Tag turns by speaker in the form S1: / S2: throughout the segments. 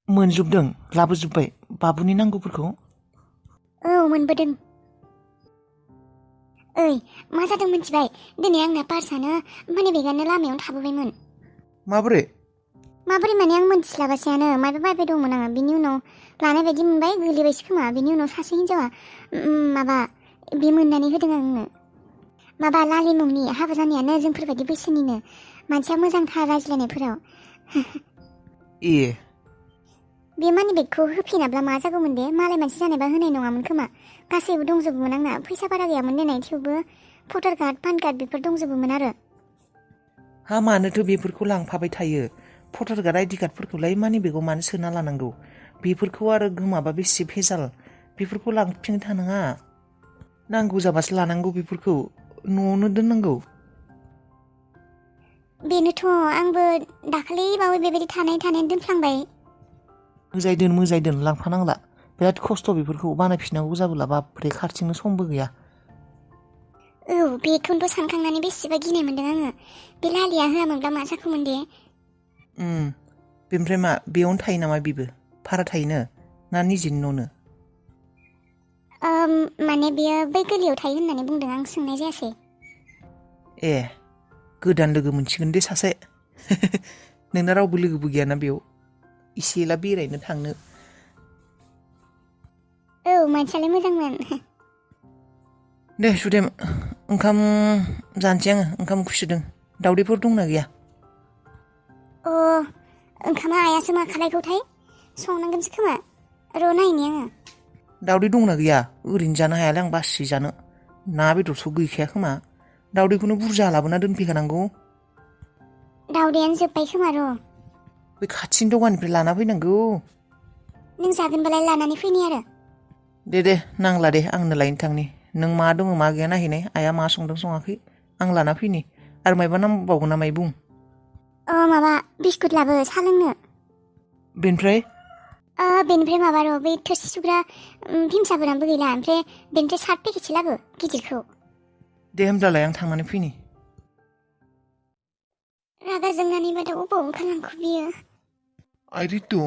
S1: मोनजोबदों लाबोजोब्बाय बाबुनि नांगौफोरखौ?
S2: औ मोनबोदों। ओइ मा जादों मिथिबाय? दिनै आंना पार्सानो माने बेगानो लामायावनो थाबोबायमोन।
S1: माबोरै
S2: माने आं मोनथिस्लाबासैयानो माबा बायबाय दंमोन आङो। बिनि उनाव लानाय बायदि मोनबाय, गोलैबायसो खोमा। बिनि उनाव सासे हिन्जावा माबा बे मोननानै होदों आंनो। माबा लालि मुंनि, हाबा जानायानो जोंफोरबायदि बैसोनिनो, मानसिया मोजांथार रायज्लायनायफोराव।
S1: ए
S2: बे मानि बेगखौ होफिनाब्ला मा जागौमोन दे? मालाय मानसि जानायबा होनाय नङामोन खोमा। गासैबो दंजोबोमोन आंना, फैसा बारा गैयामोन देनाय, थेवबो भटार कार्ड पान कार्ड बेफोर दंजोबोमोन आरो।
S1: हा मानोथो बेफोरखौ लांफाबाय थायो? भटार कार्ड आइडि कार्डफोरखौलाय मानि बेगाव मानो सोना लानांगौ? बेफोरखौ आरो गोमाबा बेसे भेजाल, बेफोरखौ लांफिननो थानाङा। नांगौ जाबासो लानांगौ, बेफोरखौ न'आवनो दोननांगौ।
S2: बेनोथ' आंबो दाखालि बावै बेबायदि थानाय दोनफ्लांबाय।
S1: मोजाङै दोन लांफानांला। बिराद खस्थ' बेफोरखौ बानायफिननांगौ जाबोला, बाब्रे खारथिंनो समबो गैया।
S2: औ बेखौनोथ' सानखांनानै बेसेबा गिनाय मोन्दों आङो। बे लालिया होआमोनब्ला मा जाखौमोन दे?
S1: बेनिफ्राय मा बेयावनो थायो नामा बेबो? भारा थायोनो ना निजेनि न'नो?
S2: माने बेयो बै गोरलैयाव थायो होननानै बुंदों, आं सोंनाय जायासै।
S1: ए गोदान लोगो मोनसिगोन दे सासे। नोंना रावबो लोगोबो गैयाना बेयाव इसे एला बेरायनो थांनो?
S2: औ मानसियालाय मोजांमोन।
S1: दे सुदेम, ओंखाम जानोसै आङो। ओंखाम उखै सोदों। दावदैफोर दंना गैया?
S2: ओंखामा आयासो मा खालायगौथाय, संनांगोनसो खोमा। र' नायनि आङो।
S1: दावदै दंना गैया? ओरैनो जानो हायालै आं, बासि जानो। ना बेदरथ' गैखाया खोमा? दावदैखौनो बुरजा लाबोना दोनफैखानांगौ।
S2: दावदैयानो जोब्बाय खोमा र'।
S1: बै खाथिनि दखाननिफ्राय लाना फैनांगौ।
S2: नों जागोनबालाय लानानै फैनि आरो।
S1: दे नांला दे, आंनो लायनो थांनि। नों मा दङ मा गैया नायहैनाय, आइया मा संदों सङाखै आं लाना फैनि। आरो मायबा नांबावगोन ना माय बुं।
S2: माबा बिस्कुट लाबो, सा लोंनो।
S1: बेनिफ्राय?
S2: बेनिफ्राय माबा र', बै थोरसि सुग्रा भिमसाफोराबो गैला, ओमफ्राय बेनिफ्राय सार्ट पेकेटसे लाबो, गिदिरखौ।
S1: दे होमब्लालाय आं थांनानै फैनि।
S2: रागा जोंनानै बादा अबाव ओंखारलांखो बियो?
S3: आइ रितु।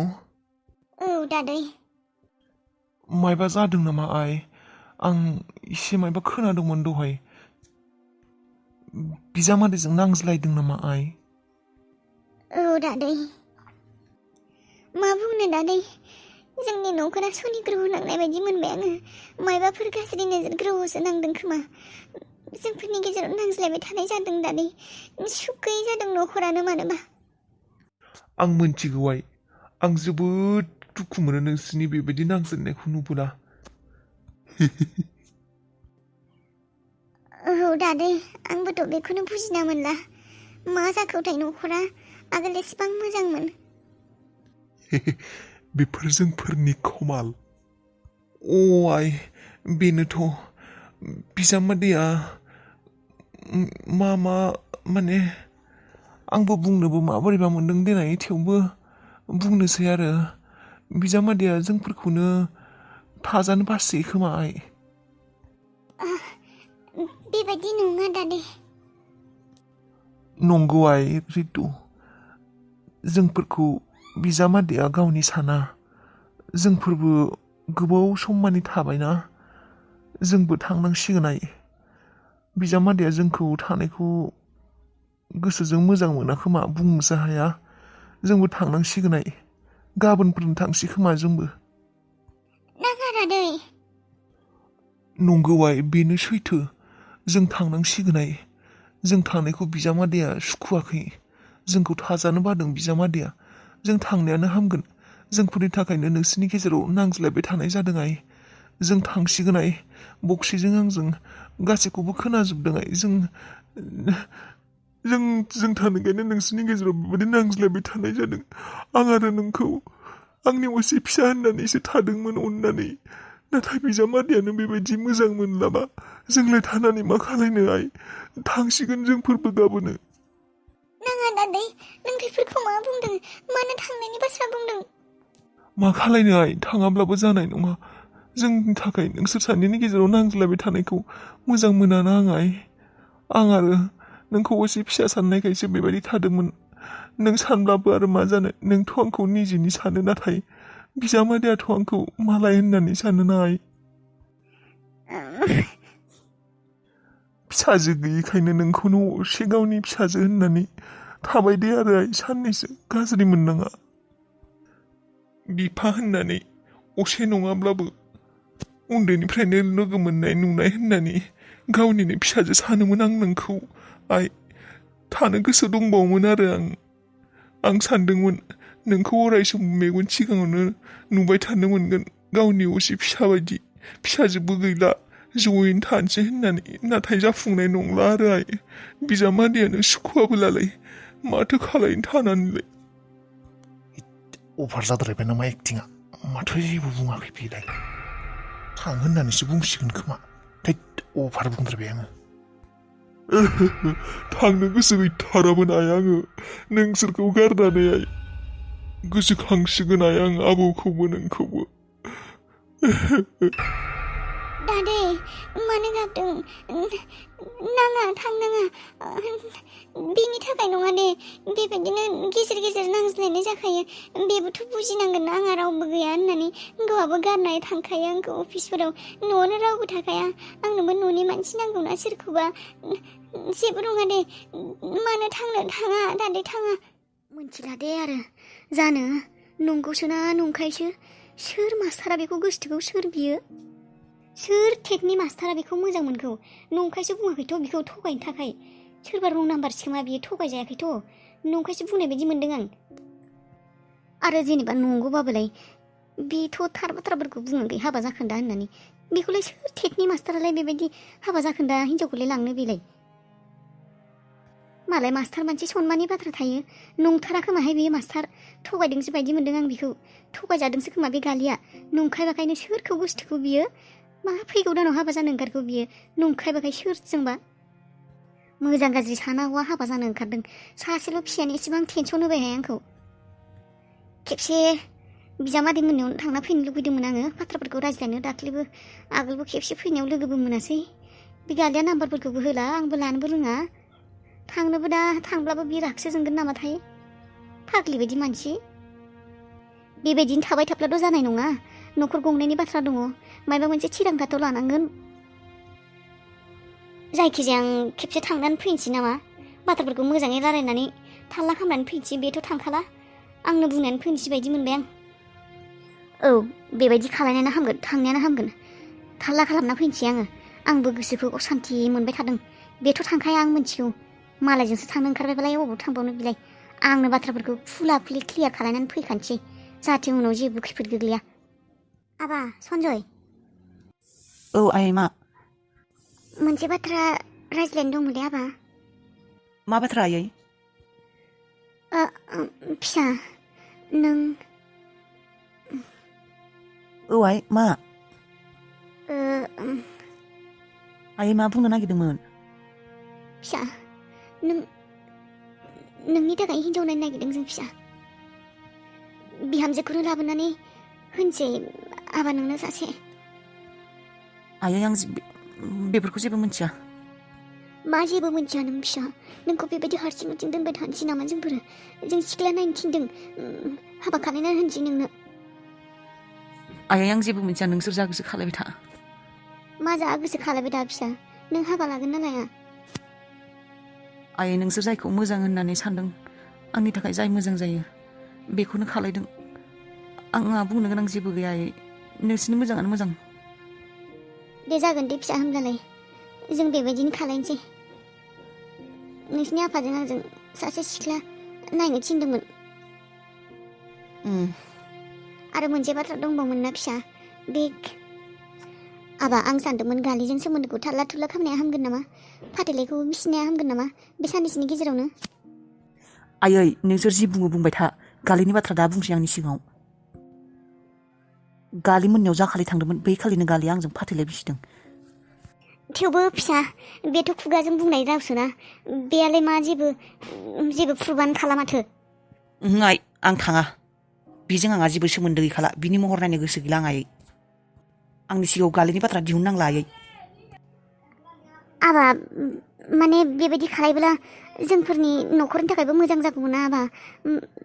S2: औ दादै।
S3: मायबा जादों नामा आइ? आं एसे मायबा खोनादोंमोन दहाय। बिजामादैजों नांज्लायदों नामा आइ?
S2: औ दादै। मा बुंनो दादै, जोंनि न'खरा सनि ग्रह नांनाय बायदि मोनबाय आङो। मायबाफोर गाज्रि नोजोर ग्रहसो नांदों खोमा। जोंफोरनि गेजेराव नांज्लायबाय थानाय जादों दादै। सुख गैयै जादों न'खरानो मानोबा।
S3: आं मोनथिगौ आइ। आं जोबोद दुखु मोनो नोंसोरनि बेबायदि नांज्लायनायखौ नुबोला।
S2: औ दादै, आंबोथ' बेखौनो बुजिना मोनला। मा जाखोथाय न'खरा? आगोल एसेबां मोजांमोन।
S3: बेफोर जोंफोरनि खमाल। आइ बेनोथ' बिजामादैया मा माने आंबो बुंनोबो माबोरैबा मोनदों देनाय, थेवबो बुंनोसै आरो। बिजामादैया जोंफोरखौनो थाजानो बासै खोमा आइ।
S2: बेबायदि नङा दादै।
S3: नंगौ आइ रितु। जोंफोरखौ बिजामादैया गावनि साना। जोंफोरबो गोबाव सममानि थाबायना, जोंबो थांनांसिगोन आइ। बिजामादैया जोंखौ थानायखौ गोसोजों मोजां मोना खोमा, बुंनोसो हाया। जोंबो थांनांसिगोन आइ। गाबोनफोरनो थांसै खोमा जोंबो।
S2: नाङा दादै।
S3: नंगौ आइ, बेनो सैथो। जों थांनांसिगोन आइ। जों थांनायखौ बिजामादैया सुखुवाखै। जोंखौ थाजानो बादों बिजामादैया। जों थांनायानो हामगोन। जोंफोरनि थाखायनो नोंसोरनि गेजेराव नांज्लायबाय थानाय जादों आइ। जों थांसिगोन आइ। बक्सिजों आंजों गासैखौबो खोनाजोबदों आइ। जों थानायखायनो नोंसोरनि गेजेराव बेबायदि नांज्लायबाय थानाय जादों। आं आरो नोंखौ आंनि असे फिसा होननानैसो थादोंमोन अननानै। नाथाय बिजामादैयानो बेबायदि मोजां मोनलाबा जोंलाय थानानै मा खालायनो आइ? थांसिगोन जोंफोरबो गाबोनो।
S2: नाङा दादै, नों बेफोरखौ मा बुंदों? मानो थांनायनि बाथ्रा बुंदों?
S3: मा खालायनो आइ? थाङाब्लाबो जानाय नङा। जोंनि थाखाय नोंसोर सानैनि गेजेराव नांज्लायबाय थानायखौ मोजां मोनाना आं आइ। आं आरो नोंखौ असे फिसा साननायखायसो बेबायदि थादोंमोन। नों सानब्लाबो आरो मा जानो नोंथ' आंखौ निजेनि सानो नाथाय बिजामादैयाथ' आंखौ मालाय होननानै सानो ना आइ फिसाजो गैयिखायनो नोंखौनो असे गावनि फिसाजो होननानै थाबाय दे आरो आइ साननैसो गाज्रि मोननाङा बिफा होननानै असे नङाब्लाबो उन्दैनिफ्रायनो लोगो मोननाय नुनाय होननानै गावनिनो फिसाजो सानोमोन आं नोंखौ आइ थानो गोसो दंबावोमोन आरो आं सानदोंमोन नोंखौ अरायसम मेगन सिगाङावनो नुबाय थानो मोनगोन गावनि असे फिसा बायदि फिसाजोबो गैला जयैनो थानोसै होननानै नाथाय जाफुंनाय नंला आरो आइ बिजामादैयानो सुखुवाबोलालाय माथो खालायनो थानानैलाय अभार जाद्रायबाय नामा एक्टिंआ माथो जेबो बुङाखै बेलाय थां होननानैसो बुंसिगोन खोमा थैद अभार बुंद्रायबाय आङो थांनो गोसो गैथारामोन आइ आङो नोंसोरखौ गारनानै आइ गोसोखांसिगोन आइ आं आबौखौबो नोंखौबो
S2: दादै मानो गाबदों नाङा थांनाङा बेनि थाखाय नङा दे बेबायदिनो गेजेर गेजेर नांज्लायनाय जाखायो बेबोथ' बुजिनांगोन ना आंहा रावबो गैया होननानै गावहाबो गारनानै थांखायो आंखौ अफिसफोराव न'आवनो रावबो थाखाया आंनोबो न'नि मानसि नांगौना सोरखौबा जेबो नङा दे मानो थांनो थाङा दादै थाङा मोनथिला दे आरो जानो नंगौसोना नंखायसो सोर मास्टारा बेखौ गोसोथोगौ सोर बियो सोर टेटनि मास्टारा बेखौ मोजां मोनखौ नंखायसो बुङाखैथ' बेखौ थगायनो थाखाय सोरबा रं नाम्बारसो खोमा बियो थगायजायाखैथ' नंखायसो बुंनाय बायदि मोनदों आं आरो जेनेबा नंगौबाबोलाय बेथ' थार बाथ्राफोरखौ बुङाखै हाबा जाखोन्दा होननानै बेखौलाय सोर टेटनि मास्टारालाय बेबायदि हाबा जाखोन्दा हिनजावखौलाय लांनो बेलाय मालाय मास्टार मानसि सनमाननि बाथ्रा थायो नंथारा खोमाहाय बेयो मास्टार थगायदोंसो बायदि मोनदों आं बेखौ थगायजादोंसो खोमा बे गालिया नंखायबाखायनो सोरखौ गोसोथोखौ बियो मा फैगौ दानाव हाबा जानो ओंखारखौ बियो नंखायबाखाय सोरजोंबा मोजां गाज्रि साना हौवा हाबा जानो ओंखारदों सासेल' फिसायानो एसेबां टेनसन होबायहाय आंखौ खेबसे बिजामादै मोननायाव थांना फैनो लुबैदोंमोन आङो बाथ्राफोरखौ रायज्लायनो दाख्लैबो आगोलबो खेबसे फैनायाव लोगोबो मोनासै बे गालिया नाम्बारफोरखौबो होला आंबो लानोबो रोङा थांनोबो दा थांब्लाबो बि रागसो जोंगोन नामाथाय फाग्लि बायदि मानसि बेबायदिनो थाबाय थाब्लाथ' जानाय नङा न'खर गंनायनि बाथ्रा दङ माबा मोनसे थिरांथाथ' लानांगोन जायखिजाया आं खेबसे थांनानै फैनोसै नामा बाथ्राफोरखौ मोजाङै रायलायनानै थाल्ला खालामनानै फैनोसै बेथ' थांखाला आंनो बुंनानै फैनोसै बायदि मोनबाय आं औ बेबायदि खालायनायानो हामगोन थांनायानो हामगोन थाल्ला खालामना फैनोसै आंबो गोसोखौ असान्थि मोनबाय थादों बेथ' थांखाया आं मिथिगौ मालायजोंसो थांनो ओंखारबायबालाय अबाव थांबावनो बिलाय आंनो बाथ्राफोरखौ फुला फुलि क्लियार खालायनानै फैखानोसै जाहाथे उनाव जेबो खैफोद गोग्लैया आबा सन्जय
S1: औ आइ मा
S2: मोनसे बाथ्रा रायज्लायनो दंमोनलै आबा
S1: मा बाथ्रा आयै
S2: फिसा नों
S1: औ आइ मा आयै मा बुंनो नागिरदोंमोन
S2: फिसा नोंनि थाखाय हिनजाव नायनो नागिरदों जों फिसा बिहामजोखौनो लाबोनानै होनसै आबा नोंनो सासे
S1: आयै आं बेफोरखौ जेबो मिथिया
S2: मा जेबो मिथिया नों फिसा नोंखौ बेबायदि हारसिंथिं दोनबाय थानोसै नामा जोंफोरो जों सिख्ला नायनो थिनदों हाबा खालायनानै होनसै नोंनो
S1: आयै आं जेबो मिथिया नोंसोर जा गोसो खालायबाय था
S2: मा जा गोसो खालायबाय था फिसा नों हाबा लागोन ना लाया
S1: आयै नोंसोर जायखौ मोजां होननानै सानदों आंनि थाखाय जाय मोजां जायो बेखौनो खालायदों आंहा बुंनो गोनां जेबो गैया आयै नोंसोरनि मोजाङानो मोजां
S2: दे जागोन दे फिसा होमब्लालाय जों बेबायदिनो खालायनोसै नोंसिनि आफाजों आंजों सासे सिख्ला नायनो थिनदोंमोन आरो मोनसे बाथ्रा दंबावोमोन ना फिसा बे आबा आं सानदोंमोन गालिजों सोमोन्दोखौ थाल्ला थुल्ला खालामनाया हामगोन नामा फाथैलायखौ बिसिनाया हामगोन नामा बे साननैसोनि गेजेरावनो
S1: आयै नोंसोर जि बुंबाय था गालिनि बाथ्रा दा बुंसै आंनि सिगाङाव गालि मोननायाव जा खालि थांदोंमोन बै खालिनो गालिया आंजों फाथैलाय बिसिदों
S2: थेवबो फिसा बेथ' खुगाजों बुंनाय रावसोना बेयालाय मा जेबो प्रुभानो खालामाथो
S1: आइ आं थाङा बेजों आंहा जेबो सोमोन्दो गैखाला बिनि महर नायनो गोसो गैला आं आयै आंनि सिगाङाव गालिनि बाथ्रा दिहुननांला आयै
S2: आबा माने बेबायदि खालायब्ला जोंफोरनि न'खरनि थाखायबो मोजां जागौमोन आबा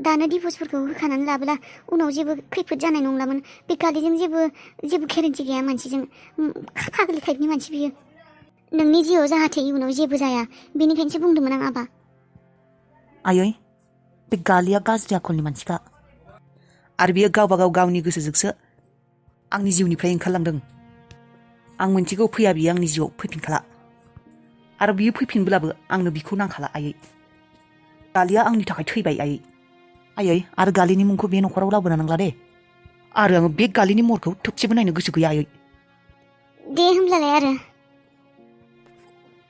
S2: दानो डिभर्सफोरखौ होखानानै लाब्ला उनाव जेबो खैफोद जानाय नंलामोन बे गालिजों जेबो गेरेन्टि गैया मानसिजों फाग्लि टाइपनि मानसि बियो नोंनि जिउआव जाहाथे इयुनाव जेबो जाया बेनिखायनोसो बुंदोंमोन आं आबा
S1: आयै बे गालिया गाज्रि आखलनि मानसिखा आरो बियो गावबागाव गावनि गोसोजोंसो आंनि जिउनिफ्राय ओंखारलांदों आं मोनथिगौ फैया बियो आंनि जिउआव फैफिनखाला आरो बियो फैफिनब्लाबो आंनो बिखौ नांखाला आयै गालिया आंनि थाखाय थैबाय आयै आरो गालिनि मुंखौ बे न'खराव लाबोनो नांला दे आरो आङो बे गालिनि महरखौ थोबसेबो नायनो गोसो गैया आयै
S2: दे होमब्लालाय आरो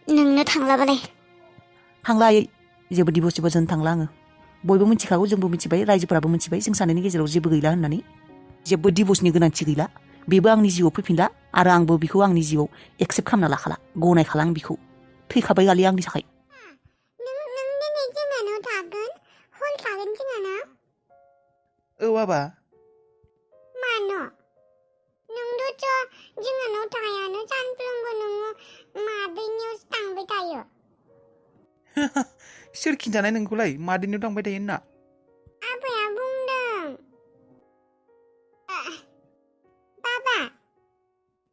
S2: नोंनो थांलाबालाय
S1: थांला आयै जेबो डिभर्सजों थांला आङो बयबो मिथिखागौ जोंबो मिथिबाय रायजोफोराबो मिथिबाय जों सानैनि गेजेराव जेबो गैला होननानै जेबो डिभर्सनि गोनांथि गैला बेबो आंनि जिउआव फैफिनला आरो आंबो बिखौ आंनि जिउआव एक्सेप्ट खालामना लाखाला गनायखाला आं बिखौ थैखाबाय गालिया आंनि थाखाय
S2: नों दिनै जोंहानाव थागोन हर थागोन जोंहानाव
S1: औ आबा
S2: मानो नोंथ' जोंहानाव थायानो सानफ्रोमबो नोङो मादैनियावसो थांबाय थायो
S1: सोर खिन्थानाय नोंखौलाय मादैनियाव थांबाय थायो होनना
S2: आबाया बुंदों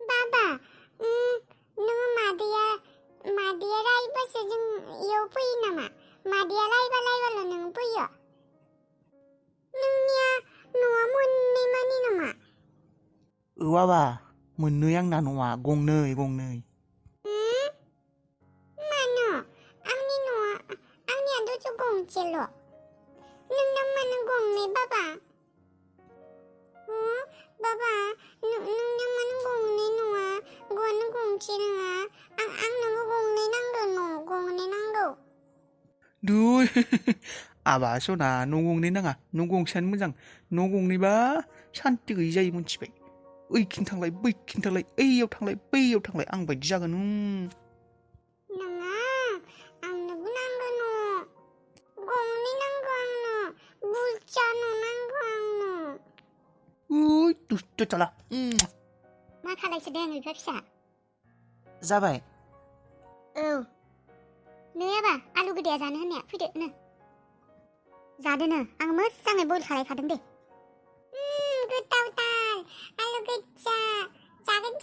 S2: बाबा नोङो मादैया रायबासो जों इयाव फैयो नामा मादैया रायबाल' नों फैयो नोंनिया न'आ मोननै मानि नामा
S1: औ आबा मोननै आंना न'आ गंनै
S2: मानो आंनियाथ' गंसेल' नोंना मानो गंनै बाबा बाबा नोंना मानो गंनै नङा ग'आनो गंसे नङा आंनोबो गंनै नांगौ
S1: दुइ आबा सना न' गंनै नाङा न' गंसेयानो मोजां न' गंनैबा सान्ति गैयि जायो मोनथिबाय ओइखिन थांलाय बैखिन थांलाय ओइयाव थांलाय आं बायदि जागोन
S2: नङा आंनोबो नांगौ न' गंनै नांगौ आंनो बुरजा न' नांगौ आंनो
S1: दुस्थ' थाला
S2: मा खालायसोदों बिफा फिसा
S1: जाबाय
S2: औ नै आबा आलु गोदाया जानो होननाया फैदो नो जादोनो आं मोजाङै बयल खालायखादों दे गोथावथार आलु गोजा जागोन